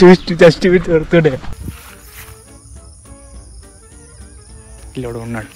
Just దొరుకుతుండే పిల్లడు ఉన్నాడు.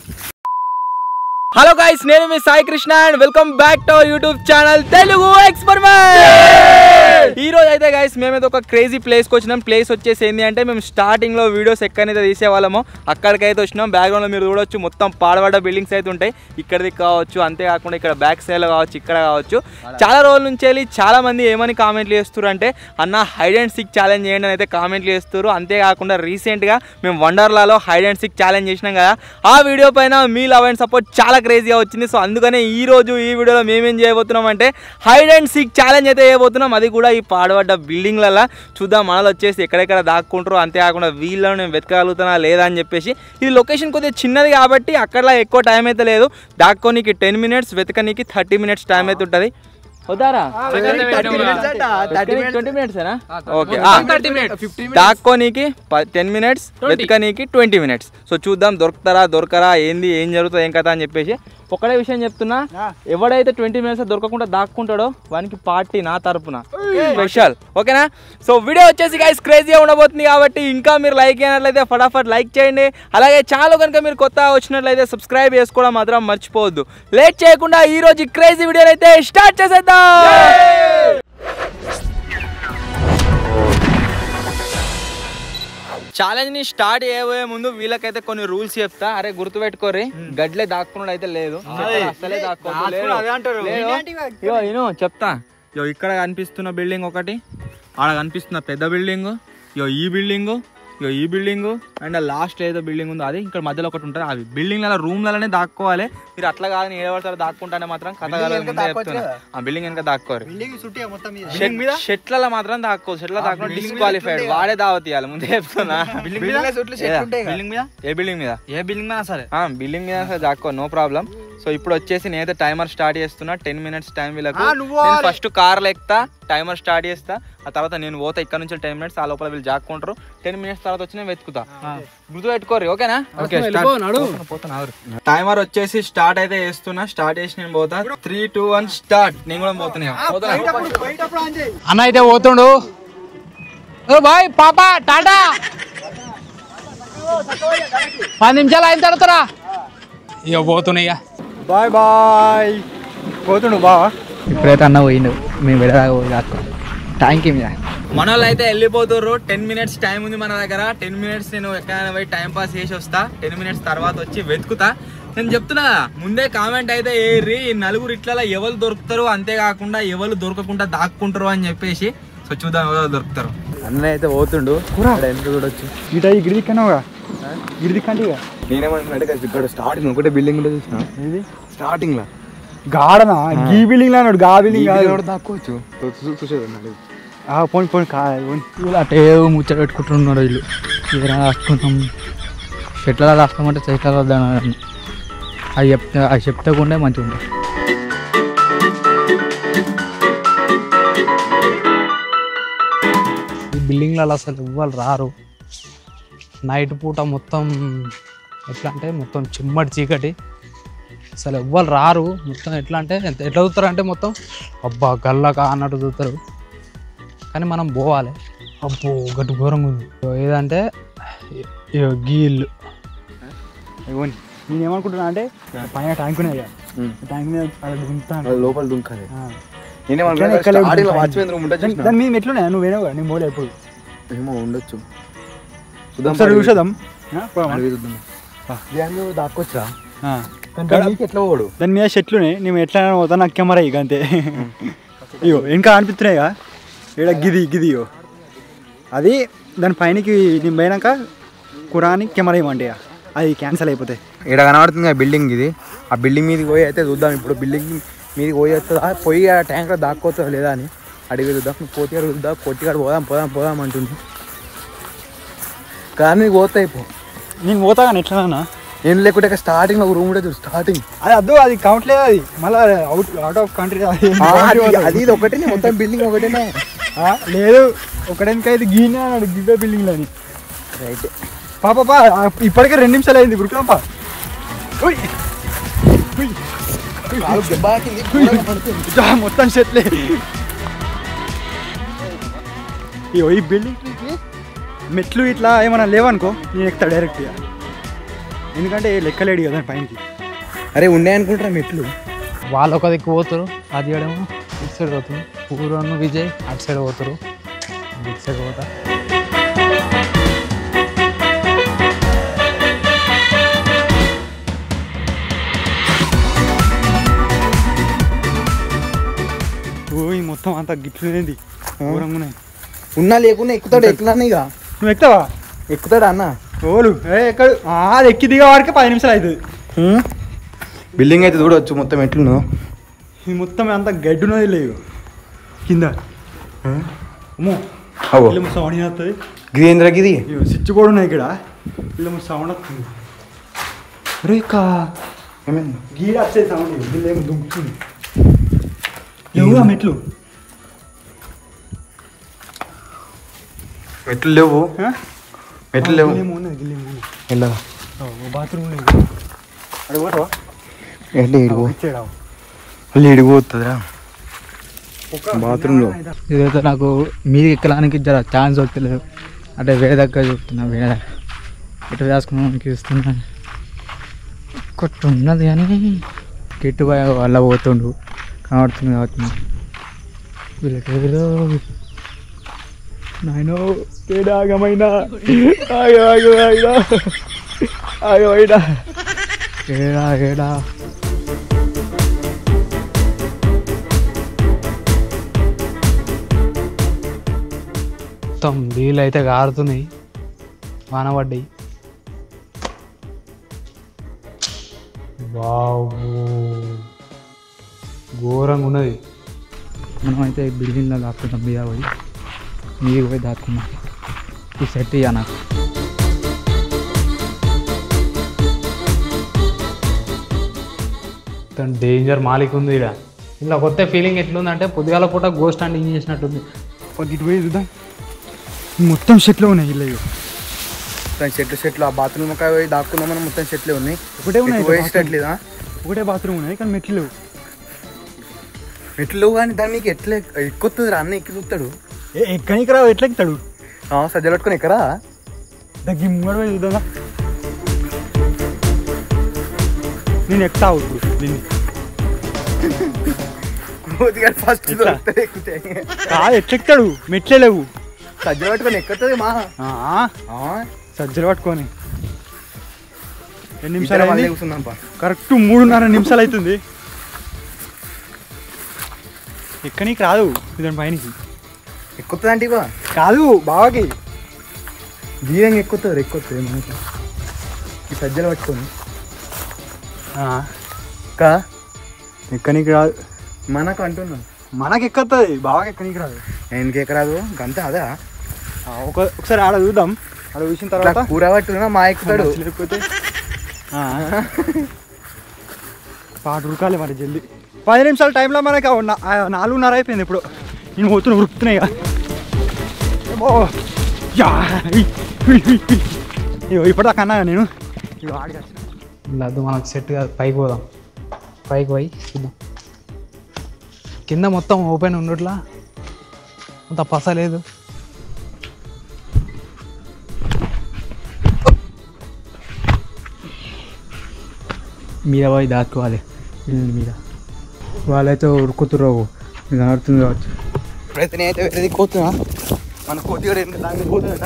Hello guys, నేను మీ Sai Krishna and welcome back to our YouTube channel Telugu experiment. ఈ రోజు అయితే గైస్ మేమైతే ఒక క్రేజీ ప్లేస్కి వచ్చినాం. ప్లేస్ వచ్చేసి ఏంటి అంటే మేము స్టార్టింగ్లో వీడియోస్ ఎక్కడైతే తీసేవాళ్ళమో అక్కడికైతే వచ్చినాం. బ్యాక్గ్రౌండ్లో మీరు చూడొచ్చు మొత్తం పాడబడ్డ బిల్డింగ్స్ అయితే ఉంటాయి. ఇక్కడిది కావచ్చు, అంతేకాకుండా ఇక్కడ బ్యాక్ సైడ్లో కావచ్చు, ఇక్కడ కావచ్చు. చాలా రోజుల నుంచి వెళ్ళి చాలా మంది ఏమని కామెంట్లు చేస్తారు అంటే అన్న హైడ్ అండ్ సిక్ ఛాలెంజ్ చేయండి అని అయితే కామెంట్లు చేస్తారు. అంతేకాకుండా రీసెంట్గా మేము వండర్లాలో హైడ్ అండ్ సిక్ ఛాలెంజ్ చేసినాం కదా, ఆ వీడియో పైన మీ లవ్ అండ్ సపోర్ట్ చాలా క్రేజీగా వచ్చింది. సో అందుకనే ఈ రోజు ఈ వీడియోలో మేమేం చేయబోతున్నాం అంటే హైడ్ అండ్ సీక్ ఛాలెంజ్ అయితే చేయబోతున్నాం. అది కూడా ఈ పాడబడ్డ బిల్డింగ్లలో. చూద్దాం మనలో వచ్చేసి ఎక్కడెక్కడ దాక్కుంటారు, అంతేకాకుండా వీళ్ళని నేను వెతకగలుగుతానా లేదా అని చెప్పేసి. ఇది లొకేషన్ కొద్దిగా చిన్నది కాబట్టి అక్కడ ఎక్కువ టైం అయితే లేదు. దాక్కోనికి 10 minutes, వెతకనికి 30 minutes టైం అయితే ఉంటుంది. వద్దారా 20 minutes ఓకే. దాక్కోనికి 10 minutes, వెతకనికి 20 minutes. సో చూద్దాం దొరకరా ఏంది ఏం జరుగుతుంది ఏం కథ అని చెప్పేసి. ఒకటే విషయం చెప్తున్నా, ఎవడైతే 20 minutes దొరకకుండా దాక్కుంటాడో వానికి పార్టీ నా తరపున స్పెషల్, ఓకేనా? సో వీడియో వచ్చేసి గైస్ క్రేజీగా ఉండబోతుంది కాబట్టి ఇంకా మీరు లైక్ అయినట్లయితే ఫటాఫట్ లైక్ చేయండి. అలాగే ఛానల్ కనుక మీరు కొత్తగా వచ్చినట్లయితే సబ్స్క్రైబ్ చేసుకోవడం మాత్రం మర్చిపోవద్దు. లేట్ చేయకుండా ఈ రోజు క్రేజీ వీడియో అయితే స్టార్ట్ చేసేద్దాం. ఛాలెంజ్ ని స్టార్ట్ చేయబోయే ముందు వీళ్ళకైతే కొన్ని రూల్స్ చెప్తా. అరే గుర్తుపెట్టుకోర్రి, గడ్లే దాక్కున్నాడు అయితే లేదు, అసలే దాక్కోలేదు. చెప్తా. ఇక్కడ కనిపిస్తున్న బిల్డింగ్ ఒకటి, ఆడ కనిపిస్తున్న పెద్ద బిల్డింగ్, ఈ బిల్డింగ్, ఈ బిల్డింగ్ అండ్ లాస్ట్ ఏదో బిల్డింగ్ ఉందో అది, ఇక్కడ మధ్యలో ఒకటి ఉంటుంది. అవి బిల్డింగ్ల రూమ్లలోనే దాక్కోవాలి. మీరు అట్లా కాదని ఏడవడతారు దాక్కుంటానే మాత్రం కథ చెప్తున్నా. ఆ బిల్డింగ్ వెనక దాక్కోరు, షెట్ల మాత్రం దాక్కోరు. షెట్ల దాక్కుని డిస్క్వాలిఫైడ్, వాడే దావత్ ఇవ్వాలి ముందే చెప్తున్నా. ఏ బిల్డింగ్ మీద సరే బిల్డింగ్ మీద సరే దాక్కో, నో ప్రాబ్లం. సో ఇప్పుడు వచ్చేసి నేనైతే టైమర్ స్టార్ట్ చేస్తున్నా. 10 minutes టైం వీళ్ళకు. ఫస్ట్ కార్లో ఎక్కుతా, టైమర్ స్టార్ట్ చేస్తా. ఆ తర్వాత నేను పోతా ఇక్కడ నుంచి 10 minutes. ఆ లోపల వీళ్ళు జాక్కుంటారు. 10 minutes తర్వాత వచ్చి నేను వెతుకుతా. గుర్తు పెట్టుకోరు, ఓకేనా? టైమర్ వచ్చేసి స్టార్ట్ అయితే చేస్తున్నా. స్టార్ట్ చేసి నేను పోతా. 3, 2, 1 స్టార్ట్. నేను కూడా పోతున్నా. అన్న అయితే పోతుండు. బాయ్ పాపా టాటా. 10 నిమిషాలు అయిన తర్వాత ఇక పోతున్నాయి. Bye bye. పోతుండు బావా. ఇప్పుడైతే అన్న పోయిండు, మేము వెళ్ళదా థ్యాంక్ యూ. మన వాళ్ళు అయితే వెళ్ళిపోతుర్రు. 10 minutes టైం ఉంది మన దగ్గర. 10 minutes నేను ఎక్కడైనా పోయి టైం పాస్ చేసి వస్తా. 10 minutes తర్వాత వచ్చి వెతుకుతా. నేను చెప్తున్నా ముందే కామెంట్ అయితే ఏరి, ఈ నలుగురు ఇట్లా ఎవరు దొరుకుతారు, అంతేకాకుండా ఎవరు దొరకకుండా దాక్కుంటారు అని చెప్పేసి. సో చూద్దాం ఎవరు దొరుకుతారు. అన్న అయితే పోతుండు, ఎంత చూడొచ్చు. ఇట గిడిదిక్కనవుగా, గిడిదిక్కంటే నేనేమంటున్నా ఇక్కడ స్టార్టింగ్ ఒకటే బిల్డింగ్ లో చూసిన, స్టార్టింగ్ లా గాడనా గీ బిల్డింగ్ అన్నాడు. గా బిల్డింగ్ దాక్కోవచ్చు చూసేది. పోనీ పోనీ వీళ్ళు అటే ముచ్చట పెట్టుకుంటున్నారు. వీళ్ళు ఏదైనా రాసుకుంటాం, చెట్ల రాసుకోమంటే చెట్ల వద్దాను అవి చెప్తకుండా మంచిగా ఉంటాయి. ఈ బిల్డింగ్లలో అసలు ఇవ్వాలి రారు. నైట్ పూట మొత్తం ఎట్లా అంటే మొత్తం చిమ్మడి చీకటి, అసలు ఎవ్వరు రారు. మొత్తం ఎట్లా అంటే ఎట్లా చూస్తారు అంటే మొత్తం అబ్బా గల్లగా అన్నట్టు చూస్తారు. కానీ మనం పోవాలి. అబ్బో గట్టి ఘోరంగా ఉంది. ఏదంటే గీళ్ళు. నేను ఏమనుకుంటున్నా అంటే పైన ట్యాంక్ ఉన్నాయి కదా, ట్యాంక్ మీద దుంకుతాను, లోపల దుంకాలి. దాని మీద ఎట్లున్నాయా? నువ్వు వేణవు కదా, నేను పోలే ఎప్పుడు. ఏమో ఉండొచ్చు, చూసేద్దాం. దాక్కొచ్చా ఎట్లా పోడు. దాని మీద చెట్లున్నాయి, నేను ఎట్లా పోతా నాకు కెమెరా ఇక అంతే. ఇగో ఇంకా అనిపిస్తున్నాయి కదా ఇక్కడ గిది ఇగో అది. దాని పైనకి నేను పోయినాక కురాని కెమెరా ఇవ్వండి, అది క్యాన్సిల్ అయిపోతాయి. ఇక్కడ కనబడుతుంది ఆ బిల్డింగ్, ఇది ఆ బిల్డింగ్ మీదకి పోయి అయితే చూద్దాం. ఇప్పుడు బిల్డింగ్ మీదకి పోయి వస్తుందా, పోయి ఆ ట్యాంక్లో దాక్కోవచ్చా లేదా అని అడిగి చూద్దాం. పోటీగాడు చూద్దాం, కొట్టిగాడు పోదాం అంటుంది. కానీ పోతా అయిపో, నేను పోతా కానీ ఎట్లా ఏం లేకుంటే స్టార్టింగ్ ఒక రూమ్ ఉంటుంది, స్టార్టింగ్ అది అద్దు, అది కౌంట్ లేదు. అది మళ్ళీ అవుట్ ఆఫ్ కంట్రీ అది ఇది ఒకటే, మొత్తం బిల్డింగ్ ఒకటేనే లేదు. ఒకటేందుకు అయితే గీనే అన్నాడు గివ్వే బిల్డింగ్ అని. రైట్ పాపా ఇప్పటికే 2 నిమిషాలు అయింది. గురుకులప్ప మొత్తం చెట్లే. ఈ బిల్డింగ్ మెట్లు ఇట్లా ఏమైనా లేవనుకో నేను ఎక్కుతా డైరెక్ట్గా, ఎందుకంటే లెక్కలేడు కదా పైనకి. అరే ఉన్నాయి అనుకుంటారా మెట్లు? వాళ్ళు ఒక దిక్కు పోతారు, అది ఏడేమో ఇటు సైడ్ పోతుంది. పూర్వను విజయ్ అటు సైడ్ పోతారు, ఇటు సైడ్ పోతా. ఈ మొత్తం అంతా గిట్లునేది ఘోరంగా ఉన్నాయి. ఉన్నా లేకున్నా ఎక్కుతాడు, ఎక్కుతాను ఇక. నువ్వు ఎక్కుతావా? ఎక్కుతాడా అన్న? ఓలు ఎక్కడ అది ఎక్కి దిగే వాడికి 10 నిమిషాలు అవుతుంది. బిల్డింగ్ అయితే చూడవచ్చు మొత్తం ఎట్లున్నో. ఇది మొత్తం అంతా గడ్డున్నది లేవు కింద. అమ్మో ఇల్లు సౌండ్ వస్తుంది. గిరీంద్రగిరి స్విచ్ కూడా ఉన్నాయి ఇక్కడ. ఇల్లు సౌండ్ వస్తుంది. అరే ఏమైంది? గీడ వచ్చే సౌండ్ ఇల్లు ఏమో దుంకుతుంది. లేవుగా మెట్లు, మెట్లు లేవు, మెట్లు లేవు. వెళ్ళదా బాత్రూమ్ మళ్ళీ ఇడిపోతుందిరా బాత్రూంలో. ఇదైతే నాకు మీది ఎక్కడానికి జర ఛాన్స్ వస్తలేదు, అంటే వేరే దగ్గర చూస్తున్నా, వేరే ఎటు వేసుకున్నానికి ఇస్తున్నా. కొట్టు ఉన్నది కానీ గిట్టు వల్ల పోతుండు కనబడుతుంది కాబట్టి వీళ్ళకేదో నాయనో ఏడాగమైనా ఆగమైనా ఏడా ఏడా. మొత్తం నీళ్ళు అయితే కారుతున్నాయి, వాన పడ్డాయి. బాబు ఘోరంగా ఉన్నది. మనమైతే బిల్డింగ్లో దాక్కున్నాం, మీద పోయి నీకు పోయి దాక్కున్నాం. ఈ సెట్ ఇయ్యా నాకు. డేంజర్ మాలిక్ ఉంది ఇక్కడ. ఇలా కొత్త ఫీలింగ్ ఎట్లుందంటే పొద్దుగాల పూట గోస్ట్ స్టాండింగ్ చేసినట్టుంది. ఇటు పోయి చూద్దాం. మొత్తం చెట్లు ఉన్నాయి ఇల్లు. మొత్తం చెట్లు. ఆ బాత్రూమ్ పోయి దాక్కున్నాం మనం, మొత్తం చెట్లే ఉన్నాయి. ఒకటే ఉన్నాయి, పోయేటట్లేదా? ఒకటే బాత్రూమ్ ఉన్నాయి కానీ మెట్లు లేవు. మెట్లు లేవు కానీ దాన్ని మీకు ఎట్లా ఎక్కుతుంది రా? అన్న ఎక్కి చూస్తాడు. ఎక్కడికి రావు, ఎట్లా ఎక్కుతాడు? సజ్జలు పట్టుకొని ఎక్కరా? దగ్గర ముంగడ పోయి చూద్దాం. నేను ఎక్కుతావు ఇప్పుడు దీన్ని. ఫస్ట్ కాదు ఎట్లెక్తాడు, మెట్లే లేవు. సజ్జలు పట్టుకొని ఎక్కుతుంది మా సజ్జలు పట్టుకొని. ఎన్ని నిమిషాలు కూర్చున్నాం? కరెక్ట్ 3:30 నిమిషాలు అవుతుంది. ఎక్కడికి రాదు దాని పైనకి. ఎక్కుతుంది అంటే ఇవా కాదు బావకి దీనంగా ఎక్కుతుంది మనకి ఈ సజ్జలు పట్టుకొని. ఎక్కడికి రాదు మనకు అంటున్నాం. మనకి ఎక్కుతుంది, బావకి ఎక్కడికి రాదు. ఎందుకు ఎక్కరాదు? గంత అదా? ఒకసారి ఆడ చూద్దాం. ఆడ చూసిన తర్వాత కూర పట్టుకున్నా మా ఎక్కుతాడు. లేకపోతే పాటు ఉరకాలి మరి జల్దీ. 10 నిమిషాల టైంలో మనకి 4:30 అయిపోయింది. ఇప్పుడు నేను పోతున్నా, ఉరుకుతున్నాయి. ఇప్పటిదాకా అన్నా నేను లేదు మనకు సెట్ కాదు. పైకి పోదాం, పైకి పోయి చూద్దాం. కింద మొత్తం ఓపెన్ ఉండట్లా, అంత పస లేదు. మీద పోయి దాచుకోవాలి ఇల్లు మీద. వాళ్ళైతే ఉరుకుతురు, ఇది నడుతుంది కావచ్చు. ఇప్పుడైతే నేనైతే వేరేది కోతున్నా, మన కోతి కూడా ఎందుకు దానికి పోతుందట.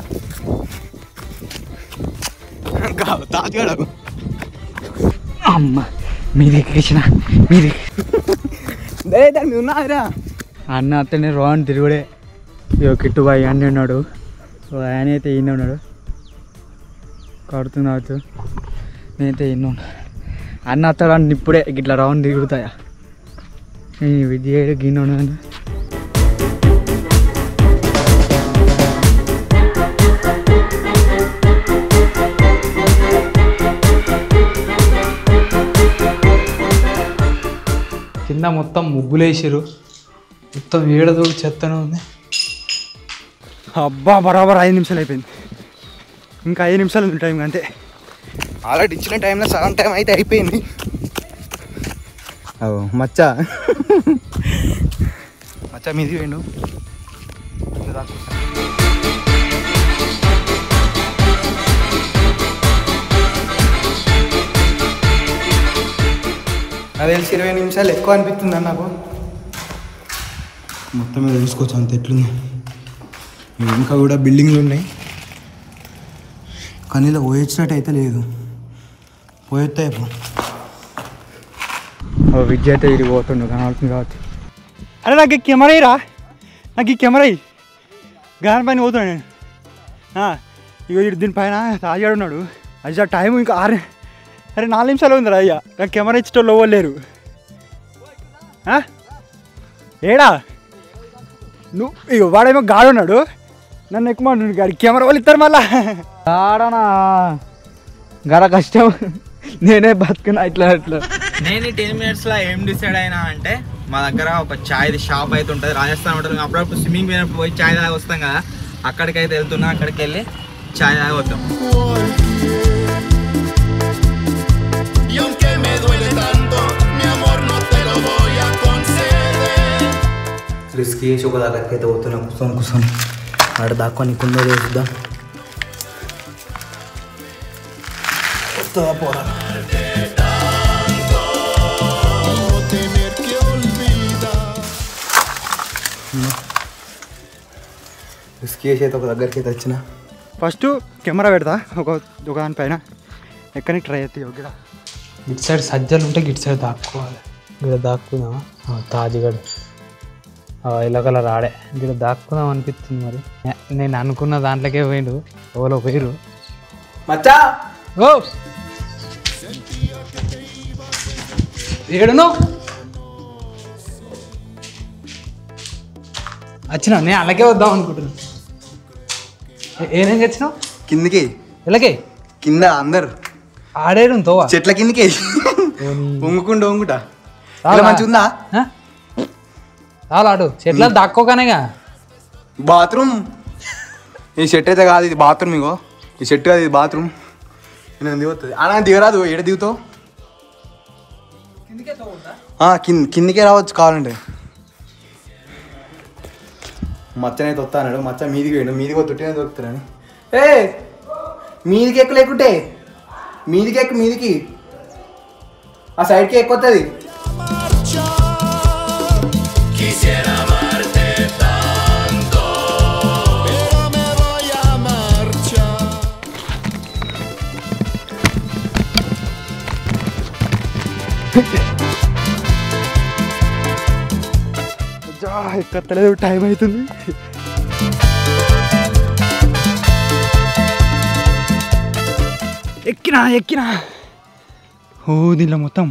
తాజాడు అమ్మ మీది కృష్ణ, మీది దాన్ని ఉన్నారా అన్న అతనే రోహన్ తిరుగుడే. ఇక కిట్టుబాయి అన్నీ ఉన్నాడు, ఆయన అయితే ఈయన ఉన్నాడు, కడుతుంది కావచ్చు. నేనైతే ఈయన అన్న అత్తడు ఇప్పుడే ఇట్లా రౌండ్ తిరుగుతాయా. నేను విద్య గిన్నె ఉన్నాను. కింద మొత్తం ముగ్గులేసారు, మొత్తం ఏడదు చెత్తనే ఉంది. అబ్బా బరాబర్ 5 నిమిషాలు అయిపోయింది. ఇంకా 5 నిమిషాలు ఉంది టైం అంతే. ఆల్రెడీ ఇచ్చిన టైంలో సగం టైం అయితే అయిపోయింది. మచ్చ మీది వేయండు. నాకు తెలిసి 20 నిమిషాలు ఎక్కువ అనిపిస్తుంది నాకు. మొత్తం మీద చూసుకోవచ్చు అంత ఎట్లుంది. ఇంకా కూడా బిల్డింగ్లు ఉన్నాయి కానీ ఇలా పోయొచ్చినట్టు అయితే లేదు. పోయొత్తే విద్య అయితే ఇది పోతుండు కనబడుతుంది కావచ్చు. అరే నాకు ఈ కెమెరా ఇరా, నాకు ఈ కెమెరా గాని పైన పోతున్నాను నేను. ఇగో దీనిపైన తాజాడు ఉన్నాడు. అది టైం ఇంకా 6 అరే 4 నిమిషాలు ఉందిరా అయ్యా. నాకు కెమెరా ఇచ్చేటోళ్ళు ఇవ్వలేరు. ఏడా నువ్వు ఇగో వాడేమో గాడు ఉన్నాడు, నన్ను ఎక్కువ అంటుండు. గాడి కెమెరా వాళ్ళు ఇస్తారు మళ్ళా. ఆడనా గర కష్టం, నేనే బతుకున్నా ఇట్లా ఇట్లా. నేను ఈ 10 minutesలో ఏం డిసైడ్ అయినా అంటే మా దగ్గర ఒక చాయ్ షాప్ అయితే ఉంటుంది, రాజస్థాన్ ఉంటుంది. అప్పుడప్పుడు స్విమ్మింగ్ పోయినప్పుడు పోయి చాయ్ తాగి వస్తాం కదా, అక్కడికైతే వెళ్తున్నా. అక్కడికి వెళ్ళి చాయ్ తాగి వద్దాం. రిస్క్ చేసి ఒక దగ్గరికి అయితే పోతున్నాం. కూర్చొని ఆడ దాక్కొని కుందో చూద్దాం. వస్తుందా పోరా. రిస్క్ చేసి అయితే ఒక దగ్గరికి అయితే వచ్చిన. ఫస్ట్ కెమెరా పెడతా ఒక దానిపైన ఎక్కడికి ట్రై అవుతాయి. ఓకేనా ఇటు సైడ్ సజ్జలు ఉంటే ఇటు సైడ్ దాక్కోవాలి. ఇక్కడ దాక్కుందామా? తాజిగడు ఇలా కలర్ ఆడే ఇక్కడ దాక్కుందాం అనిపిస్తుంది. మరి నేను అనుకున్న దాంట్లోకే పోయిండు, ఎవరో పోయిరు. మచ్చా ఓ ఏడును వచ్చినా? నేను అలాగే వద్దాం అనుకుంటున్నా. ఏమేం వచ్చినావు? కిందికి ఇలాగే కింద అందరు ఆడేడు తోవా చెట్ల కిందికి వంగుకుంటా మంచిగా ఉందా? చాలా ఆడు చెట్ల దాక్కోగానేగా. బాత్రూమ్ ఈ షెట్ అయితే కాదు, ఇది బాత్రూమ్. ఇగో ఈ షెట్ కాదు, ఇది బాత్రూమ్. నేను దిగుతుంది అలా దిగరాదు. ఏడ దిగుతావు? కిందికే రావచ్చు కావాలంటే. మచ్చనైతే వస్తా అన్నాడు. మచ్చ మీదికి పోయాడు. మీదికి తొట్టినే దొరుకుతారని. మీదికి ఎక్కువ లేకుంటే మీదికి ఎక్కువ, మీదికి ఆ సైడ్కి ఎక్కువతుంది. ఎక్కలేదు, టైం అవుతుంది. ఎక్కినా ఓ దీనిలో మొత్తం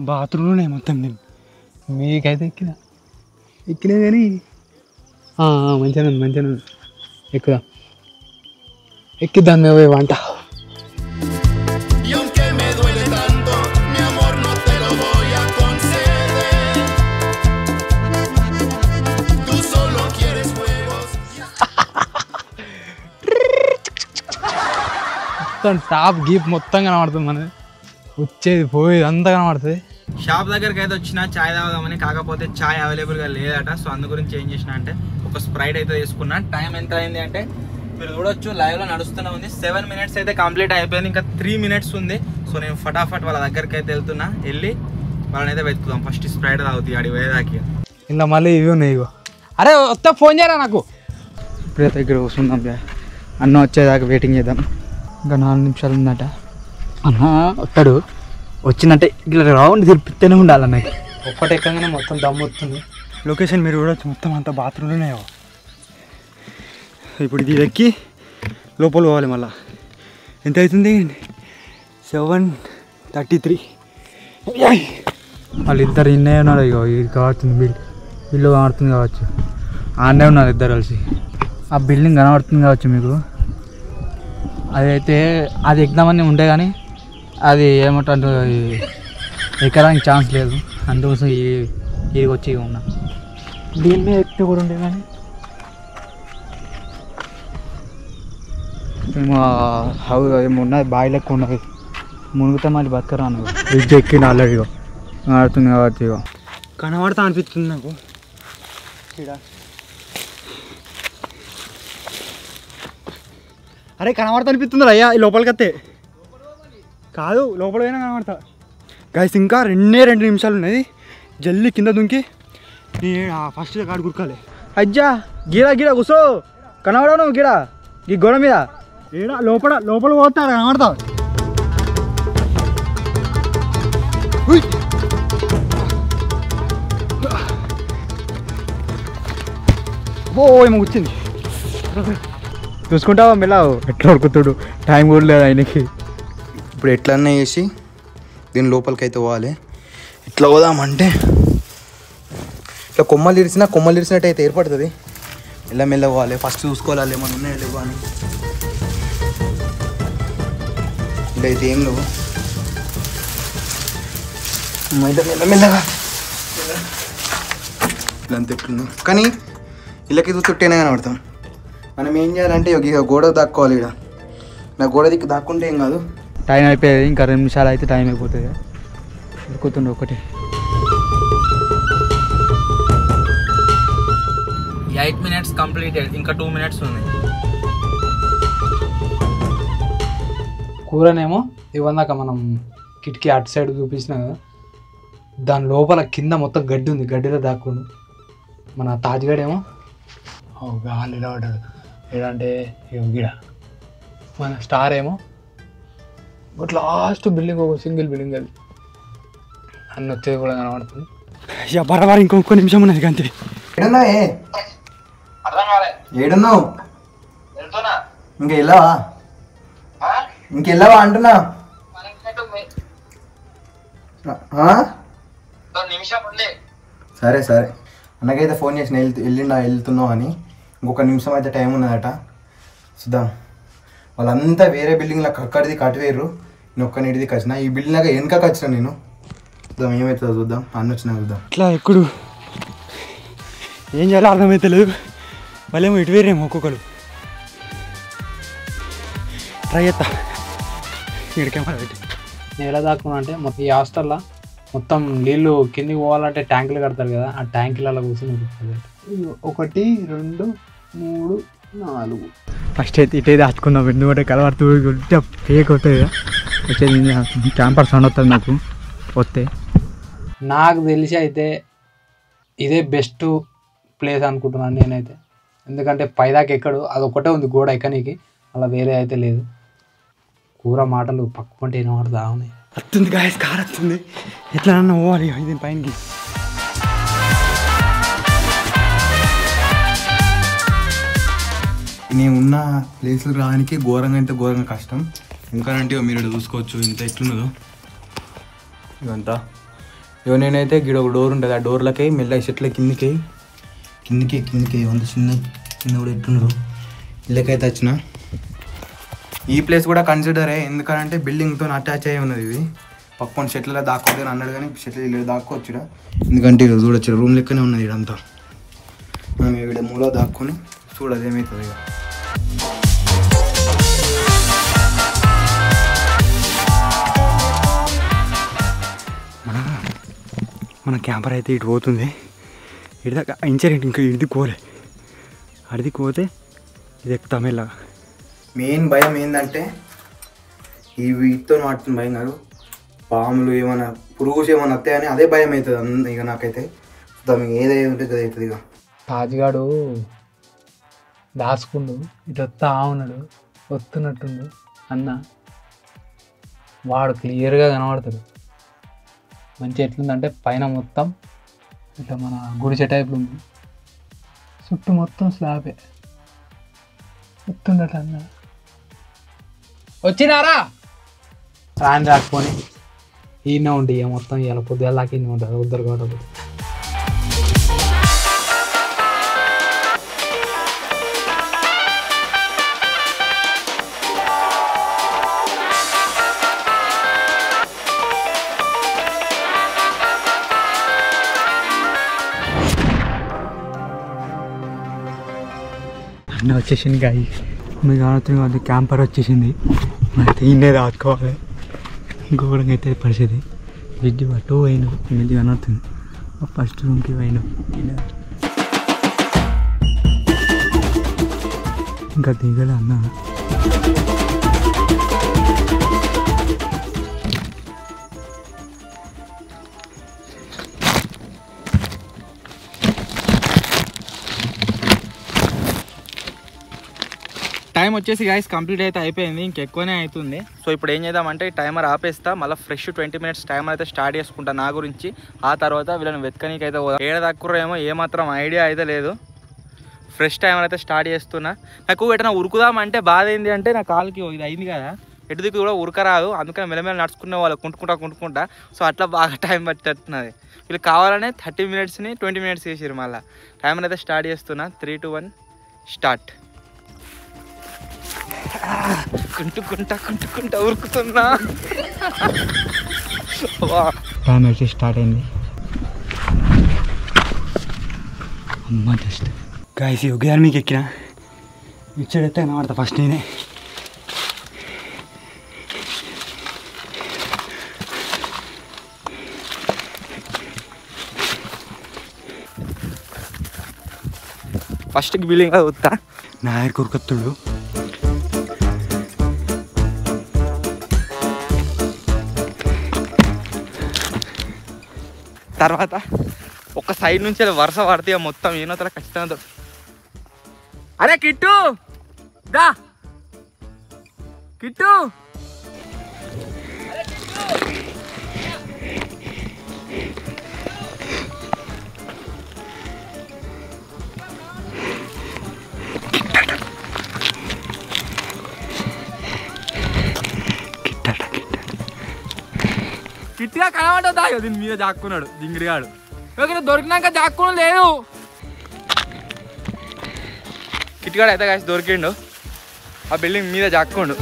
బాత్రూమ్లు ఉన్నాయి. మొత్తం నేను మీకైతే ఎక్కినా కానీ మంచిగా ఎక్కుదా ఎక్కిద్దాం మేము పోయి వంట. మొత్తం టాప్ గీప్ మొత్తం కనబడుతుంది. మనది వచ్చేది పోయేది అంతా కనబడుతుంది. షాప్ దగ్గరికి అయితే వచ్చిన చాయ్ తాగుదామని, కాకపోతే చాయ్ అవైలబుల్గా లేదట. సో అందు గురించి ఏం చేసిన అంటే ఒక స్ప్రైట్ అయితే తీసుకున్నా. టైం ఎంత అయింది అంటే మీరు చూడొచ్చు, లైవ్లో నడుస్తూనే ఉంది. 7 minutes అయితే కంప్లీట్ అయిపోయింది, ఇంకా 3 minutes ఉంది. సో నేను ఫటాఫట్ వాళ్ళ దగ్గరికి అయితే వెళ్తున్నా. వెళ్ళి వాళ్ళని అయితే వెతుకుదాం. ఫస్ట్ స్ప్రైట్ తాగుతాయి అడిగి పోయేదాకి. ఇలా మళ్ళీ ఇవి ఉన్నాయి. ఇగో అరే వస్తా, ఫోన్ చేయరా నాకు. ఇప్పుడైతే ఇక్కడ కూర్చుందాం. అన్న వచ్చేదాకా వెయిటింగ్ చేద్దాం. ఇంకా 4 నిమిషాలు ఉందట. అన్న వస్తాడు. వచ్చినట్టే ఇట్లా రౌండ్ తిరిపిస్తేనే ఉండాలి. నాకు ఒక్కటి ఎక్కగానే మొత్తం దమ్ము వస్తుంది. లొకేషన్ మీరు చూడొచ్చు, మొత్తం అంతా బాత్రూమ్లు ఉన్నాయో. ఇప్పుడు ఇది ఎక్కి లోపల పోవాలి. మళ్ళీ ఎంత అవుతుంది? 7:33. వాళ్ళిద్దరు ఇన్నే ఉన్నారు. ఇగో ఇది కావచ్చింది, ఇల్లు కనబడుతుంది కావచ్చు. ఆడనే ఉన్నారు ఇద్దరు కలిసి. ఆ బిల్డింగ్ కనబడుతుంది కావచ్చు మీకు. అదైతే అది ఎగ్దామని ఉండే కానీ అది ఏమంటారు ఎక్కడానికి ఛాన్స్ లేదు. అందుకోసం ఇది వచ్చి ఉన్నా. దీని మీద ఎక్కితే కూడా ఉండే కానీ మేము ఏమున్నది బావి లెక్క ఉన్నది. మునుగుతా మళ్ళీ బతకరాను. బ్రిడ్జ్ ఎక్కి ఆల్రెడీ ఆడుతుంది కాబట్టి ఇగో కనబడతా అనిపిస్తుంది నాకు. అరే కనబడతా అనిపిస్తుంది అయ్యా. ఈ లోపలికి వస్తే కాదు, లోపల పోయినా కనబడతా. గైస్ ఇంకా 2 నిమిషాలు ఉన్నది. జల్దీ కింద దుంకి ఫస్ట్ కాడు కురకాలి. అజ్జా గిడ గిడ కూసో కనబడవు గిడ ఈ గోడ మీద ఏడా లోపల పోతారు కనబడతావు. ఓ ఏమో వచ్చింది చూసుకుంటావా మెల్లవు ఎట్లా ఉడుకుతాడు టైం కూడా లేదు ఆయనకి. ఇప్పుడు ఎట్లన్నా చేసి దీని లోపలికి అయితే పోవాలి. ఇట్లా పోదామంటే ఇట్లా కొమ్మలు ఇరిచినట్టు అయితే ఏర్పడుతుంది. మెల్ల పోవాలి. ఫస్ట్ చూసుకోవాలి ఏమన్నా ఉన్నాయో లేవో అని. ఇలా అయితే ఏం లేవు. మెల్లగా ఇలా అంత ఎట్లుంది కానీ ఇళ్ళకి చుట్టేనే కనబడతాం. మనం ఏం చేయాలంటే ఇక గోడ దాక్కోవాలి. ఇక్కడ నా గోడ దిక్కు దాక్కుంటే ఏం కాదు. టైం అయిపోయేది ఇంకా 2 నిమిషాలు అయితే టైం అయిపోతుంది. ఉడుకుతుండే ఒకటి 8 minutes కంప్లీటెడ్. ఇంకా 2 minutes ఉన్నాయి. కూరనేమో ఇవ్వదాక మనం కిటికీ అటు సైడ్ చూపించినా కదా, దాని లోపల కింద మొత్తం గడ్డి ఉంది. గడ్డిలో దాక్కుండు మన తాజ్గడేమో గాలి ఇలా పడ్డాడు. ఏదంటే గిడ మన స్టార్ ఏమో బట్ లాస్ట్ బిల్డింగ్ ఒక సింగిల్ బిల్డింగ్ అది అన్న వచ్చేది కూడా కనబడుతుంది. బరాబర్ ఇంకొక నిమిషం ఉన్నది అంతే. ఏడున్నావు ఇంకెళ్ళవా అంటున్నా. సరే అన్నకైతే ఫోన్ చేసిన వెళ్తున్నావు అని. ఇంకొక నిమిషం అయితే టైం ఉన్నదట. చూద్దాం. వాళ్ళంతా వేరే బిల్డింగ్లో అక్కడిది కట్టువేరు. నేను ఒక్క నీటిది వచ్చిన ఈ బిల్డింగ్ లాగా వెనక వచ్చిన నేను. చూద్దాం ఏమవుతుందో చూద్దాం. అన్న వచ్చినా చూద్దాం. ఇట్లా ఎప్పుడు ఏం చేయాలో అర్థమైతే లేదు. వాళ్ళేమో ఇటు వేరేమో ఒక్కొక్కరు ట్రై చేస్తా. ఇక్కడికేమో పెట్టి నేను ఎలా దాక్కున్నా అంటే మొత్తం ఈ హాస్టల్లో మొత్తం నీళ్ళు కిందికి పోవాలంటే ట్యాంకులు కడతారు కదా, ఆ ట్యాంకులలో కూర్చొని 1 2 3 4 ఫస్ట్ అయితే ఇటే దాచుకున్నాం. ఎందుకంటే కలవడుతూ ఫేక్ అవుతుంది కదా, వచ్చేది క్యాంపర్ సౌండ్ వస్తుంది నాకు వస్తే. నాకు తెలిసి అయితే ఇదే బెస్ట్ ప్లేస్ అనుకుంటున్నాను నేనైతే. ఎందుకంటే పైదాకా ఎక్కడు, అది ఒకటే ఉంది గోడ ఎక్కనికి, అలా వేరే అయితే లేదు. కూర మాటలు పక్కకుంటే ఏమవుతుంది అవునాయి వస్తుంది గాయస్, కార్ వస్తుంది. ఎట్లా అన్న పోవాలి దీని పైనకి. నేను ఉన్న ప్లేస్కి రావడానికి ఘోరంగా అంటే ఘోరంగా కష్టం. ఎందుకంటే మీరు చూసుకోవచ్చు ఇంత ఎట్లున్నదో ఇదంతా. ఇవో నేనైతే గిడ ఒక డోర్ ఉంటుంది, ఆ డోర్లకి మెల్ల చెట్ల కిందికి వంద చిన్న కూడా ఎట్లున్నదో ఇళ్ళకైతే వచ్చిన. ఈ ప్లేస్ కూడా కన్సిడరే, ఎందుకంటే బిల్డింగ్తో అటాచ్ అయ్యి ఉన్నది. ఇది పక్కన చెట్లలో దాక్కోవద్దని అన్నాడు కానీ చెట్లు ఇల్లు దాక్కోవచ్చు ఇక్కడ. ఎందుకంటే ఇక్కడ చూడొచ్చు రూమ్ లెక్కనే ఉన్నది ఇదంతా. మనం ఇక్కడ మూల దాక్కొని చూడదు ఏమవుతుంది. ఇక మన క్యాంపర్ అయితే ఇటు పోతుంది. ఇటు దాకా ఇంచరేంటి ఇంకా ఇడిది కోలే, అడిది పోతే ఇది ఎక్కుతాం ఇలా. మెయిన్ భయం ఏంటంటే ఈ వీటితో మాట్లాడుతున్న భయం కాదు, పాములు ఏమైనా పురుగులు ఏమైనా వస్తాయని అదే భయం అవుతుంది. ఇక నాకైతే ఏదైతే ఉంటుంది అది అవుతుంది. ఇక తాజ్గాడు దాచుకుండు ఇటు వస్తా ఉన్నాడు, వస్తున్నట్టుండు అన్న. వాడు క్లియర్గా కనబడతాడు. మంచి ఎట్లుందంటే పైన మొత్తం ఇట్లా మన గుడిసె టైప్లో ఉంది, చుట్టూ మొత్తం స్లాబే. వస్తుండట అన్న. వచ్చినారా రాని రాసుకొని ఈయన ఉండి ఇక మొత్తం ఇలా పొద్దుగాలాకి ఇన్ని ఉంటుంది ఉద్దరు కాబట్టి. అన్న వచ్చేసింది గాయ, మీకు కానుతుంది క్యాంపర్ వచ్చేసింది. మరి తిన్నే దాచుకోవాలి. ఘోరంగా అయితే పరిస్థితి. విద్య పట్టు పోయిన ఇది కనవుతుంది. ఫస్ట్ రూమ్కి పోయిన ఇంకా దిగలే అన్న. టైం వచ్చేసి గైస్ కంప్లీట్ అయితే అయిపోయింది, ఇంకెక్కువనే అవుతుంది. సో ఇప్పుడు ఏం చేద్దామంటే టైమర్ ఆపేస్తా, మళ్ళీ ఫ్రెష్ 20 minutes టైమర్ అయితే స్టార్ట్ చేసుకుంటా నా గురించి. ఆ తర్వాత వీళ్ళని వెతకనీకి అయితే ఏడ దక్కురేమో ఏమాత్రం ఐడియా అయితే లేదు. ఫ్రెష్ టైమర్ అయితే స్టార్ట్ చేస్తున్నా. నాకు ఎటైనా ఉరుకుదామంటే బాధ ఏంది అంటే నా కాలుకి ఇది అయింది కదా, ఎటు దిక్కు కూడా ఉరకరాదు, అందుకని మెల్లమెల్ల నడుచుకునే వాళ్ళు కుంటుకుంటా. సో అట్లా బాగా టైం పట్టేస్తున్నది. వీళ్ళు కావాలనే 30 minutesని 20 minutes చేసారు. మళ్ళీ టైమర్ అయితే స్టార్ట్ చేస్తున్నా. 3, 2, 1 స్టార్ట్. కుంటుకుంటా ఉరుకుతున్నా. టైం అయితే స్టార్ట్ అయింది. అమ్మ జస్ట్ గాయస్ యోగ్యాన్ని మీకు ఎక్కిన ఇచ్చాడైతే కనబడతా ఫస్ట్ నేనే. ఫస్ట్ బిల్డింగ్ వస్తా నా దగ్గర కొరుకత్తుడు. తర్వాత ఒక సైడ్ నుంచి వరుస పడితే మొత్తం ఏనోతల ఖచ్చితంగా. అరే కిట్టు దా, కిట్టు కిట్టిగా కనబడ్డా. దీని మీద జాక్కున్నాడు దింగిరిగాడు. దొరికినాక జాక్కును లేదు. కిట్టిగాడు అయితే కాసి దొరికిండు, ఆ బిల్డింగ్ మీద జాక్కుండు.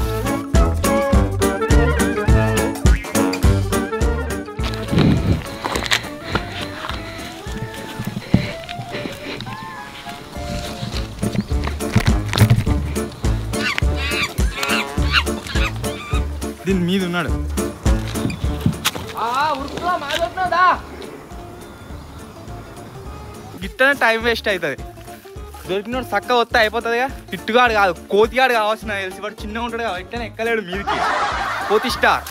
దీని మీద ఉన్నాడు. గిట్టనే టైం వేస్ట్ అవుతుంది. దొరికినోడు చక్క వస్తే అయిపోతుందిగా. కిట్టుగాడు కాదు కోతిగాడు కావాల్సిన తెలిసి, వాడు చిన్నగా ఉంటాడు కదా, ఇట్లనే ఎక్కలేడు మీదికి. కోతి స్టార్.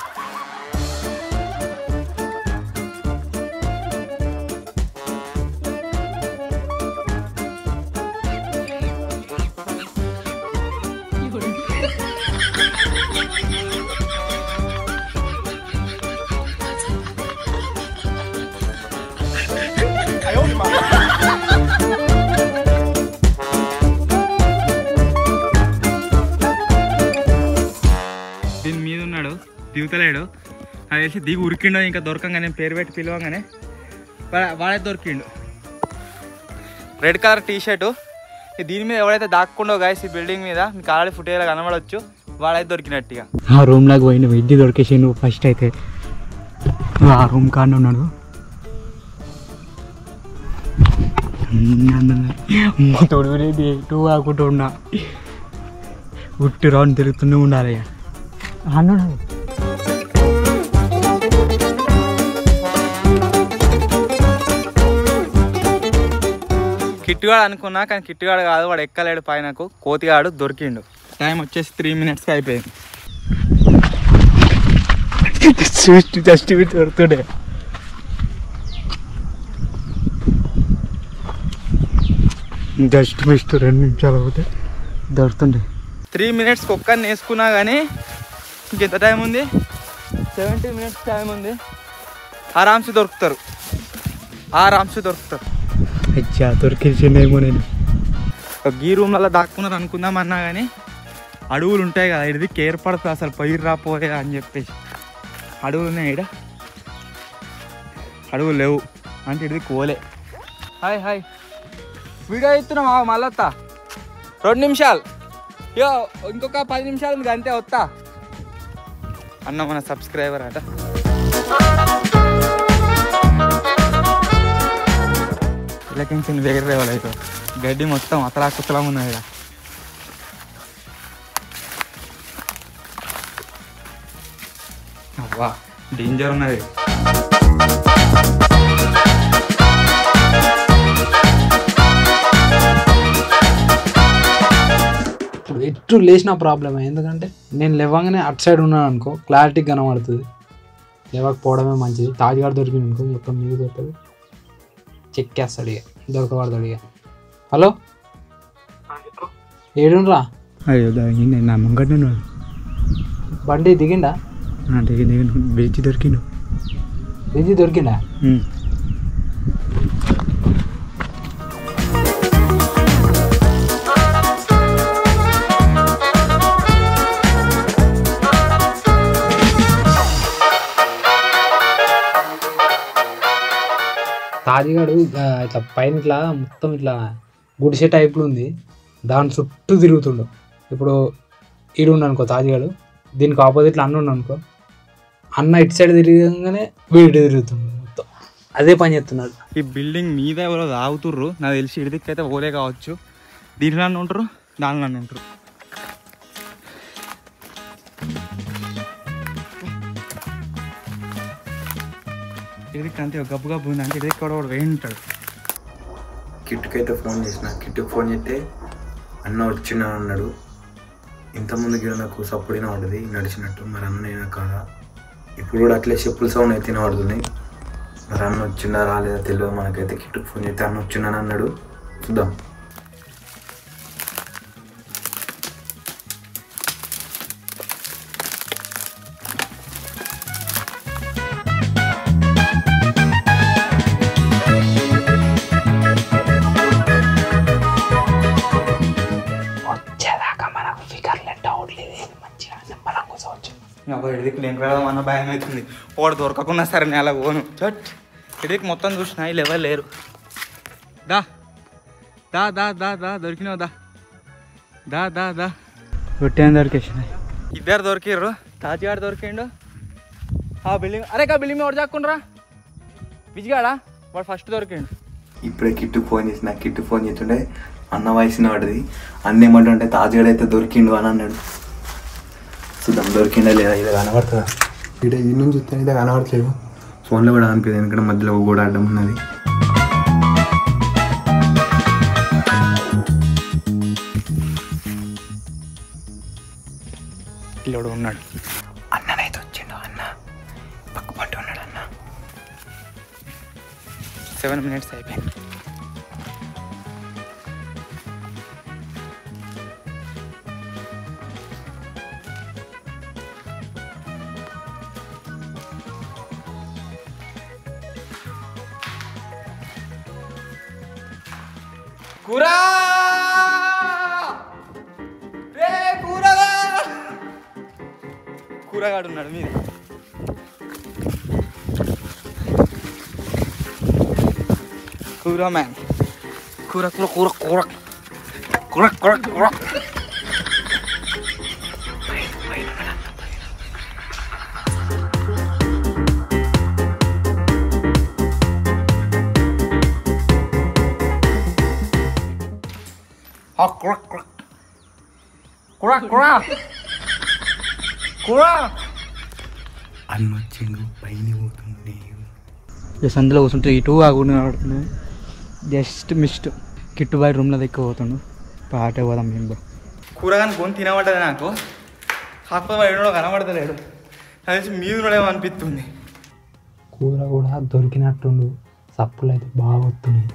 దీని మీద ఉన్నాడు, దిగుతలేడు. అది తెలిసి దిగి ఉరికిండో ఇంకా దొరకంగానే పేరు పెట్టి పిలవంగానే వాడే దొరికిండు. Red colour T shirt. దీని మీద ఎవరైతే దాక్కుండో గాయస్ ఈ బిల్డింగ్ మీద, మీకు ఆల్రెడీ ఫుటేజ్లో కనబడవచ్చు, వాడైతే దొరికినట్టుగా. ఆ రూమ్ లాగా పోయిండు, విద్య దొరికేసి నువ్వు ఫస్ట్ అయితే ఆ రూమ్ కాడ ఉన్నాడు. తొడుగునేది ఎటు కాకుండా ఉన్నా ఉట్టి రౌండ్ తిరుగుతూనే ఉండాలి అన్నాడు. కిట్టుగాడు అనుకున్నా కానీ కిట్టుగాడు కాదు, వాడు ఎక్కలేడు పైనకు. కోతిగాడు దొరికిండు. టైం వచ్చేసి 3 minutes అయిపోయింది. జస్ట్ దొరుకుతుండే. జస్ట్ మిస్ట్ 2 నిమిషాలు అవుతే దొరుకుతుండే. 3 minutes ఒక్కరిని వేసుకున్నా కానీ ఇంకెంత టైం ఉంది, 70 minutes టైం ఉంది. ఆరామ్సే దొరుకుతారు. అచ్చా దొరికేసిందేమో. నేను గీ రూమ్లలో దాక్కున్నారు అనుకుందాం అన్నా కానీ అడవులు ఉంటాయి కదా, ఇది ఏర్పడుతుంది అసలు పైరు రాపోయే అని చెప్పేసి. అడవులు ఉన్నాయి ఇక్కడ, అడవులు లేవు అంటే ఇది కోలే. హాయ్ వీడియో ఇస్తున్నావా మళ్ళీ వస్తా. 2 నిమిషాలు, యో ఇంకొక 10 నిమిషాలు ఉంది అంతే వస్తా అన్న. మన సబ్స్క్రైబర్ అట. ఇలాకించి వేరే వాళ్ళు అయితే గడ్డి మొత్తం అతలా కుతలా ఉన్నది ఇక్కడ. అవ్వా డేంజర్ ఉన్నది. ఎటు లేచిన ప్రాబ్లమే, ఎందుకంటే నేను లేవగానే అటు సైడ్ ఉన్నాను అనుకో క్లారిటీ కనబడుతుంది, లేవకపోవడమే మంచిది. తాజ్గాడు దొరికింది అనుకో మొత్తం మీద దొరుకుతుంది, చెక్కేస్తాడు ఇక, దొరకబడతాడు ఇక. హలో ఏడురా? అయ్యో నా ముంగట బండి దిగిండా? వెజ్ దొరికిండు. వెజ్ దొరికిందా? తాజిగాడు ఇట్లా పైన ఇట్లా మొత్తం ఇట్లా గుడిసె టైప్లో ఉంది, దాని చుట్టూ తిరుగుతుండు. ఇప్పుడు ఈడు ఉండు అనుకో తాజిగాడు, దీనికి ఆపోజిట్లో అన్న ఉండు అనుకో, అన్న ఇటు సైడ్ తిరగగానే వీడు తిరుగుతుండు, మొత్తం అదే పని చేస్తున్నాడు. ఈ బిల్డింగ్ మీద ఎవరో తాగుతుర్రు, నాకు తెలిసి ఇడిదిక్కైతే ఓలే కావచ్చు. దీంట్లో నన్ను ఉంటారు, దానిలో నన్ను ఉంటారు. ఇడికి అంతే గబ్బు గబ్బు ఉంది అంటే ఇడికి కూడా వేయి ఉంటాడు. కిట్టుకైతే ఫోన్ చేసిన, కిట్టుకు ఫోన్ చేస్తే అన్న వచ్చిన అన్నాడు. ఇంతకుముందు గిడ నాకు సప్పుడిన పడ్డది నడిచినట్టు, మరి అన్నైనా కాదా. ఇప్పుడు కూడా అట్లే చెప్పుల సౌండ్ అయితే వినబడుతున్నాయి. మరి అన్న వచ్చిందా రాలేదా తెలియదు మనకైతే. కిట్టుకు ఫోన్ చేస్తే అన్న వచ్చిందని అన్నాడు, చూద్దాం. ఇడికి నేను రాదమన్న భయం అవుతుంది. వాడు దొరకకుండా సరే నేను అలా పోను. చట్ ఇడికి మొత్తం చూసిన వీళ్ళు ఎవరు లేరు. దా దా దా దా దా దొరికినావు, దా దా దా దా రొట్టెని దొరికేసినాయి. ఇద్దరు దొరికిర్రు. తాజిగాడు దొరికిండు ఆ బిల్డింగ్. అరే కా బిల్డింగ్ ఎవరు చాక్కుండ్రా, విజిగాడా వాడు ఫస్ట్ దొరికిండు. ఇప్పుడే కిట్టుకు ఫోన్ చేసిన, కిట్టు ఫోన్ చేస్తుండే అన్న వయసున పడ్డది. అన్న ఏమంటుంటే తాజిగాడు అయితే దొరికిండు అని అన్నాడు. చూద్దాం దొరికిందా లేదా. ఇది కనబడుతుందా? ఇక్కడ ఈ నుంచి చూస్తే అయితే కనబడట్లేదు. ఫోన్లో కూడా అనిపించదు, ఎందుకంటే మధ్యలో కూడా అడ్డం ఉన్నది. పిల్లడు ఉన్నాడు. అన్ననైతే వచ్చిండు, అన్న పక్క పట్టు ఉన్నాడు. అన్న 7 minutes అయిపోయింది. కూరా కూరగాడు ఉన్నాడు మీద. కూర మ్యాన్, కూర కూర కూర కూర కూర కూర కూర. కూర కూర కూర కూర కూర. అన్న వచ్చిండు, పైన పోతుండే. ఈ సందులో కూర్చుంటే ఇటు ఆగుండి కనబడుతున్నాయి. జస్ట్ మిస్ట్ కిట్టుబాయి రూమ్లో దగ్గర పోతుండు. పాటే పోదాం మేము కూడా. కూరగాని కొని తినబడ్డది నాకు, కాకపోతే వాడు కనబడతలేడు. అది మీద ఉండేమో అనిపిస్తుంది. కూర కూడా దొరికినట్టుండు, సప్పులు అయితే బాగా వస్తున్నాయి.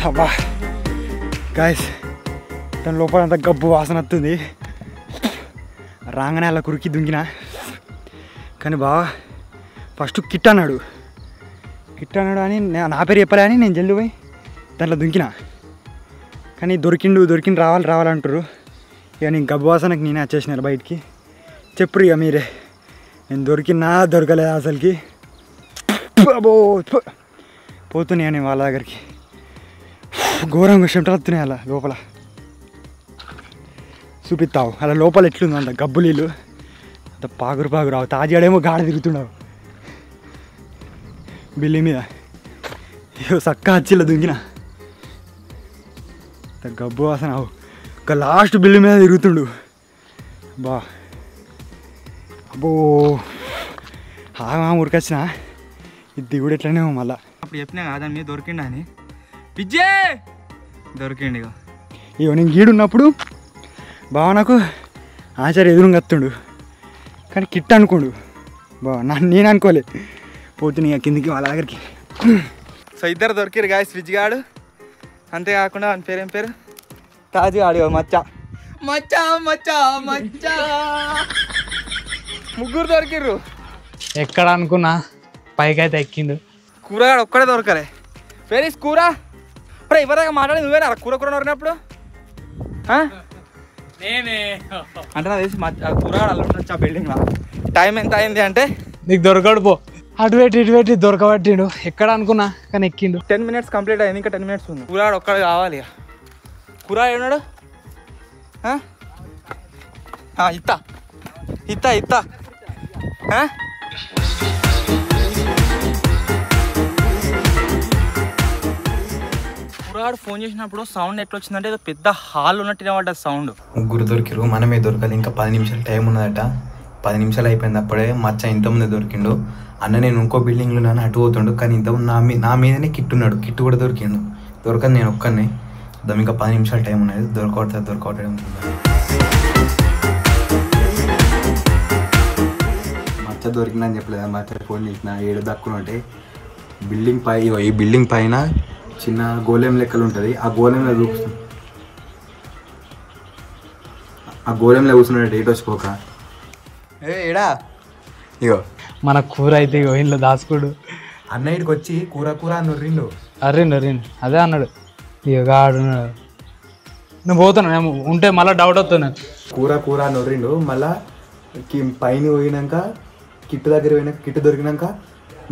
అబ్బా గాయస్, దాని లోపల అంతా గబ్బు వాసన వస్తుంది. రాగానే అలా కురికి దుంకిన. కానీ బాగా ఫస్ట్ కిట్ అన్నాడు అని నా పేరు చెప్పలే అని నేను జల్లి పోయి దాంట్లో దుంకిన. కానీ దొరికిండు రావాలంటారు. ఇక నేను గబ్బు వాసనకి నేనే వచ్చేసినారు బయటికి. చెప్పురు ఇక మీరే, నేను దొరకలేదు అసలుకి. పోతున్నాయి నేను వాళ్ళ దగ్గరికి. ఘోరంగా చెమటలు వస్తున్నాయి అలా లోపల. చూపిస్తావు అలా లోపల ఎట్లుంది అంత గబ్బు నీళ్ళు, అంత పాగురు రావు. తాజాడేమో గాడ తిరుగుతున్నావు బిల్డింగ్ మీద. అయ్యో చక్క హచ్చిలో దుంకిన. అంత గబ్బు వాసన. ఒక లాస్ట్ బిల్డింగ్ మీద తిరుగుతుండు. బా అబ్బో ఉరికొచ్చిన ఇది దిగుడు ఎట్లనే మళ్ళా అప్పుడు చెప్పినా కదా దాని మీద దొరికిండు అని పిజ్జే దొరికిండు ఇక ఇక నేను గీడున్నప్పుడు బావ నాకు ఆచార్య ఎదురుగా వస్తుండు కానీ కిట్ అనుకోడు బావ నేను అనుకోలే పోతుంది ఇక కిందికి వాళ్ళ దగ్గరికి. సో ఇద్దరు దొరికిరు గాయస్ ఫ్రిడ్జ్ గాడు అంతేకాకుండా అని పేరు ఏం పేరు తాజు ఆడు మచ్చా మచ్చా మచ్చా మచ్చా ముగ్గురు దొరికిర్రు. ఎక్కడ అనుకున్నా పైకైతే ఎక్కిండు. కూరగాడు ఒక్కడే దొరకలే. ఫేరీస్ కూర అప్పుడు ఇవ్వదాకా మాట్లాడి నువ్వేనా కూర కూర నరినప్పుడు నేనే అంటే నాకు తెలిసి కూరగాడు అలా ఉండొచ్చు ఆ బిల్డింగ్లో. టైం ఎంత అయింది అంటే నీకు దొరకడు పో. అటు పెట్టి దొరకబట్టిండు. ఎక్కడ అనుకున్నా కానీ ఎక్కిండు. 10 minutes కంప్లీట్ అయింది, ఇంకా 10 minutes ఉంది. కూరగాడు ఒక్కడే కావాలి. కూరగాడు ఏమన్నాడు ఇత్తా ఇత్తా ఇత్తా కూరగాడు ఫోన్ చేసినప్పుడు సౌండ్ ఎట్లా వచ్చిందంటే ఏదో పెద్ద హాల్ ఉన్నట్టు పడ్డ సౌండ్. ముగ్గురు దొరికిరు, మనమే దొరకాలి. ఇంకా 10 నిమిషాలు టైం ఉన్నదట. 10 నిమిషాలు అయిపోయింది. అప్పుడే మచ్చ ఇంతకుముందే దొరికిండు. అన్న నేను ఇంకో బిల్డింగ్లో నాన్న అటు పోతుండు, కానీ ఇంతకుముందు నా మీదనే కిట్టు ఉన్నాడు. కిట్టు కూడా దొరికిండు. దొరకదు నేను ఒక్కనే. దాని ఇంకా 10 నిమిషాలు టైం ఉన్నది. దొరకవట్లేదు. మచ్చ దొరికిందని చెప్పలేదు. మచ్చ ఫోన్ చేసిన 7 దక్కునుంటే బిల్డింగ్ పై ఈ బిల్డింగ్ పైన చిన్న గోళం లెక్కలు ఉంటుంది. ఆ గోళంలో చూపిస్తుంది. ఆ గోళంలో కూర్చున్నాడు ఏటో వచ్చుకోక. ఏడా ఇగో మన కూర అయితే ఇగో ఇంట్లో దాచుకోడు. అన్నయ్యకి వచ్చి కూర నొర్రిండు. అర్రిండు అదే అన్నాడు. ఇక గాడు నువ్వు పోతున్నా ఉంటే మళ్ళీ డౌట్ వస్తుంది నాకు. కూర నొర్రిండు. మళ్ళా పైన పోయినాక కిట్టు దగ్గర పోయినాక కిట్టు దొరికినాక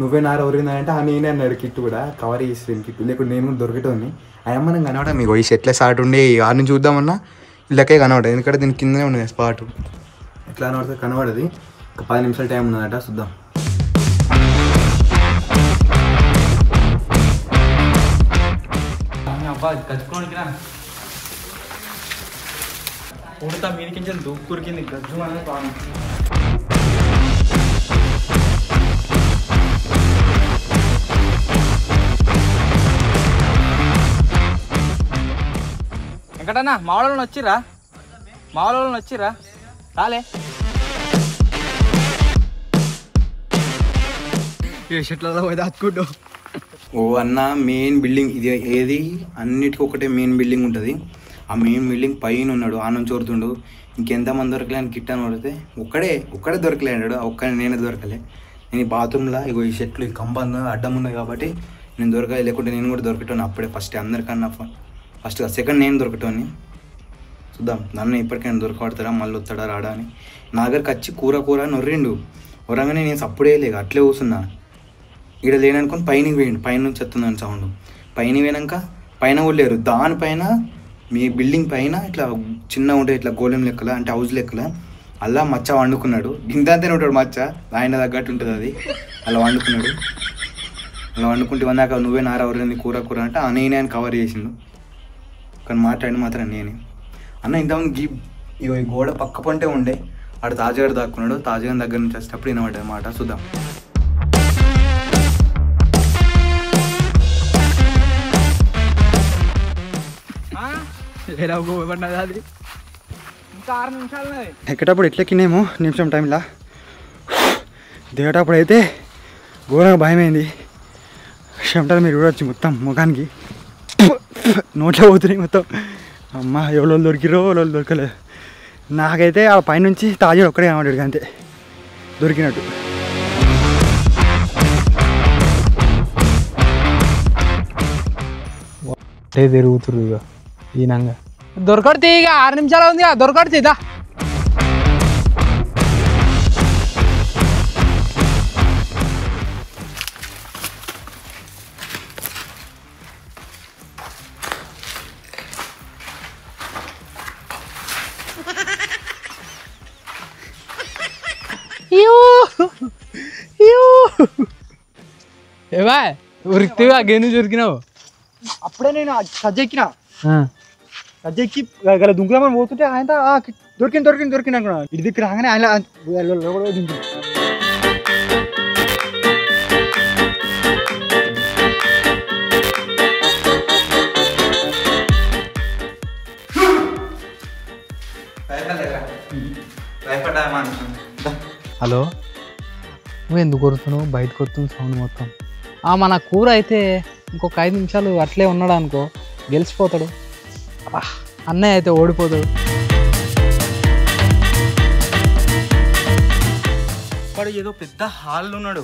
నువ్వే నార ఒరిందంటే నేనే అన్నాడు. కిట్టు కూడా కవర్ చేసేది కిట్టు, లేకుంటే నేను కూడా దొరికేటోని. అయ్యమ్మ నేను కనబడా మీకు ఈ షెట్లే స్టార్ట్ ఉండి ఆడ నుంచి చూద్దామన్నా ఇళ్ళకే కనబడదు. ఎందుకంటే దీని కిందనే ఉన్నది స్పాట్. ఎట్లా కనబడుతుంది కనబడది. ఒక 10 నిమిషాలు టైం ఉన్నదట, చూద్దాం. గజ్జుకోనికిరా ఉడతా మీనికించి దూకురికింది గజ్జు అనేది పాము. వెంకటన్నా మా వాళ్ళని వచ్చిర్రా రాలే షెట్లలో పోయి దాచుకుంటూ. ఓ అన్న మెయిన్ బిల్డింగ్ ఇది. ఏది అన్నిటికీ ఒకటే మెయిన్ బిల్డింగ్ ఉంటుంది. ఆ మెయిన్ బిల్డింగ్ పైన ఉన్నాడు. ఆ నుంచి ఓరుతుండు. ఇంకెంతమంది దొరకలే అని కిట్ అని పడితే ఒక్కడే దొరకలేడు. ఒక్కడే నేనే దొరకలే. నేను ఈ బాత్రూంలో ఇగో ఈ షెట్లు ఈ కంపం అడ్డం ఉన్నాయి కాబట్టి నేను దొరకలే. లేకుంటే నేను కూడా దొరికేటోని అప్పుడే. అందరికన్నా ఫస్ట్ సెకండ్ నేను దొరికేటోని. చూద్దాం నన్ను ఇప్పటికైనా దొరకబడతారా, మళ్ళీ వస్తాడా రాడా అని. నా దగ్గరికి వచ్చి కూర నొర్రిండు. వరంగానే నేను సప్పుడే లేక అట్లే కూర్చున్నా. ఇక్కడ లేననుకొని పైనకి పోయిండు. పైన నుంచి వస్తుందని సౌండ్. పైన పోయినాక పైన కూడా లేరు. దానిపైన మీ బిల్డింగ్ పైన ఇట్లా చిన్న ఉంటాయి, ఇట్లా గోళం లెక్కల అంటే హౌస్ లెక్కల అలా మచ్చ వండుకున్నాడు. ఇంతంతేనే ఉంటాడు మచ్చ, ఆయన తగ్గట్టు ఉంటుంది అది. అలా వండుకున్నాడు. అలా వండుకుంటే వన్నాక నువ్వే నారా ఎవరైనా కూర అంటే నేనే అని కవర్ చేసిండు. కానీ మాట్లాడి మాత్రం నేనే. అన్న ఇంతకుముందు ఈ గోడ పక్క పంటే ఉండే ఆడు తాజాగాడు దాక్కున్నాడు. తాజాగారి దగ్గర నుంచి వచ్చేటప్పుడు వినబడ్డాయి మాట. చూద్దాం. అది ఇంకా 6 నిమిషాలు. ఎక్కేటప్పుడు ఎట్లెక్కినేమో నిమిషం టైంలా. దిగేటప్పుడు అయితే ఘోరంగా భయమైంది. చెమటలు మీరు చూడవచ్చు మొత్తం ముఖానికి నోట్లో పోతున్నాయి మొత్తం. అమ్మ ఎవరో దొరికిరో ఎవరో దొరకలేదు. నాకైతే ఆ పైనుంచి తాజా ఒక్కడే కనబడ్డాడు అంతే దొరికినట్టు. తిరుగుతురు ఇక ఈనంగా దొరకడితే ఇక 6 నిమిషాలు ఉంది. దొరకడితే ఇదా ఏవా ఉరికితేవా గేను దొరికినావు. అప్పుడే నేను సజ్జెక్కిన సజ్జెక్కి గల దుంకుదామని పోతుంటే ఆయన దొరికింది అనుకున్నా ఇటు దిక్కు రాగానే ఆయన దింపు. హలో నువ్వు ఎందుకు కొడుతున్నావు? బయటకు వస్తుంది సౌండ్ మొత్తం. మన కూర అయితే ఇంకొక 5 నిమిషాలు అట్లే ఉన్నాడు అనుకో గెలిచిపోతాడు. అన్నయ్య అయితే ఓడిపోతాడు. వాడు ఏదో పెద్ద హాల్లో ఉన్నాడు.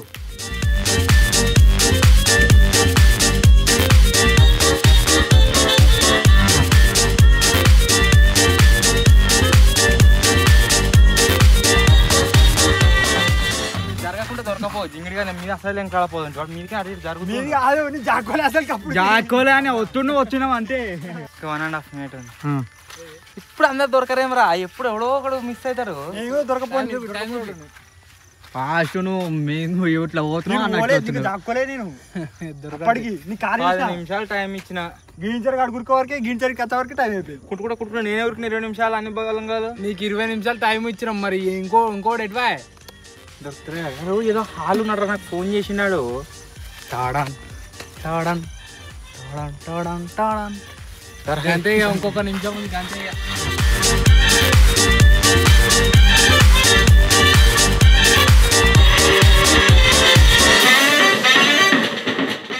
జరగకుండా దొరకపో జింగిడిగా మీద అసలు ఏం కాకపోదు వాడు మీదకి అడిగి జరుగుతుంది. జాకోలే అని వచ్చినాం అంతే. 1.5 minute ఉంది. ఇప్పుడు అందరు దొరకరేమరా, ఎప్పుడు ఎవడో ఒకడు మిస్ అవుతారు. ఫాస్ట్ నువ్వు ఇట్లా పోతున్నావు. 10 నిమిషాలు టైం ఇచ్చిన గింజర్ కాడు గురుకో వరకే గింజర్ కథ వరకు టైం అయిపోయింది. కుట్టుకుంటా నేను ఎవరికి 20 నిమిషాలు అన్ని బలం కాదు. నీకు 20 నిమిషాలు టైం ఇచ్చినాం. మరి ఇంకోటి ఎట్వా దొరుకుతారే ఏదో హాల్ ఉన్నాడు నాకు ఫోన్ చేసినాడు. అంతే ఇంకొక నిమిషం ఉంది అంతే.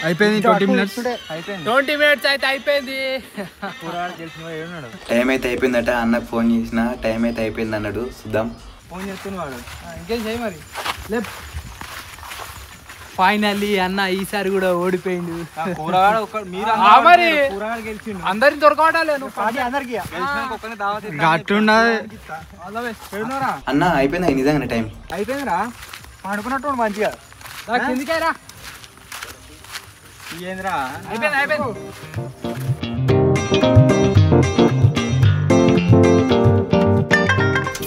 అయిపోయింది 20 minutes. 20 minutes అయితే అయిపోయింది. టైం అయితే అయిపోయిందట. అన్నకు ఫోన్ చేసిన టైం అయితే అయిపోయింది అన్నాడు. చూద్దాం. ఫోన్ చేస్తున్నాడు. ఇంకేం చేయి మరి. ఫైనల్లీ అన్న ఈసారి కూడా ఓడిపోయిండు. అందరిని దొరకవాడాలి అన్న అయిపోయింది నిజంగానే టైం అయిపోయిందిరా. అనుకున్నట్టు మంచిగా కిందికేరా. ఏంద్రా అయిపోయింది.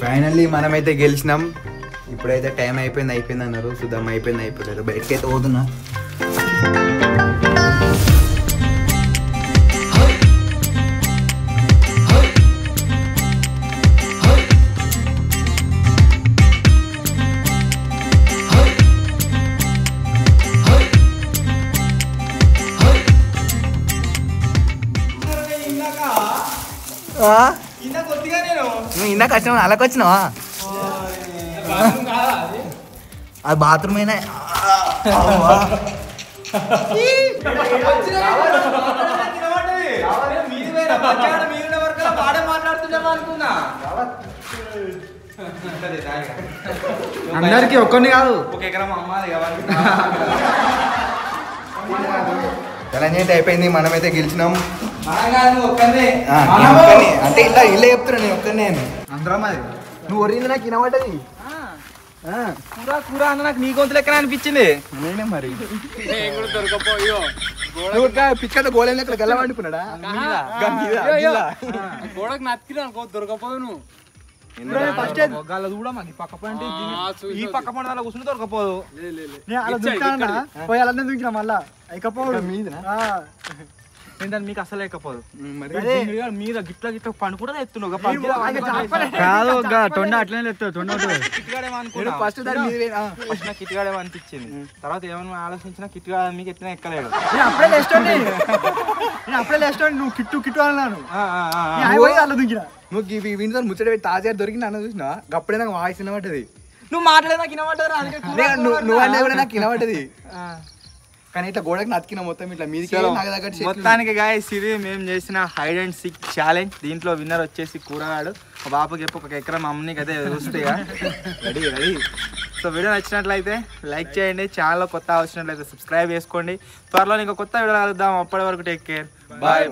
ఫైనల్లీ మనమైతే గెలిచినాం. ఇప్పుడైతే టైం అయిపోయింది అన్నారు. చూద్దాం అయిపోలేదు. బయటకైతే పోతున్నా. నువ్వు ఇందాక వచ్చినావు అలాగ వచ్చినావా? అది బాత్రూమ్ అయినా అందరికి ఒక్కరిని కాదు. ఒక ఎకరం అమ్మాలి. తెలంగాణ అయిపోయింది. మనమైతే గెలిచినాం. ఒక్కనే అంటే ఇలా చెప్తున్నా నేను ఒక్కనే. అందరం అది నువ్వు ఒరింది నాకు వినబడ్డది. కూర అన్న నాకు నీ గొంతు లెక్కన అనిపించింది. నేనే మరి పిచ్చ గోళం లెక్కలు గెలవాడుకున్నాడా? గోడకు నత్తినా దొరకపోదు. నువ్వు పక్క పంటే ఈ పక్క పంట అలా కూర్చుని దొరకపోదు. పోయి అలా దుంకినా మళ్ళా అయిపోదు మీద ఏంటంటే మీకు అసలు లేకపోదు. మీద గిట్ల పండు కూడా ఎత్తున్నావు. కాదు తొండ అట్లనే ఎత్తావు. తొండ ఫస్ట్ నాకు కిట్గాడేమో అనిపించింది. తర్వాత ఏమన్నా ఆలోచించినా కిట్గాడ మీకు ఎత్తినా ఎక్కలేడు. అప్పుడే లేస్తా. నువ్వు కిట్టు అన్నాను. అలా దుంకినా నువ్వు వీటితో ముచ్చట పెట్టి తాజా దొరికింది అన్న చూసినా. అప్పుడే నాకు వాయిస్ వినబడ్డది. నువ్వు మాట్లాడే నాకు వినబడ్డారా? నువ్వు అంటే కూడా నాకు వినబడ్డది. కానీ ఇట్లా గోడకి నతికిన మొత్తం ఇట్లా మీదికి మొత్తానికి గాయస్ ఇది మేము చేసిన హైడ్ అండ్ సీక్ ఛాలెంజ్. దీంట్లో విన్నర్ వచ్చేసి కూరగాడు. మా బాపకి చెప్పి ఒక ఎకరం అమ్మని అయితే చూస్తే రెడీ. సో వీడియో నచ్చినట్లయితే లైక్ చేయండి. ఛానల్లో కొత్త వచ్చినట్లయితే సబ్స్క్రైబ్ చేసుకోండి. త్వరలో ఇంకా కొత్త వీడియో కలుద్దాం. అప్పటి వరకు టేక్ కేర్. బాయ్.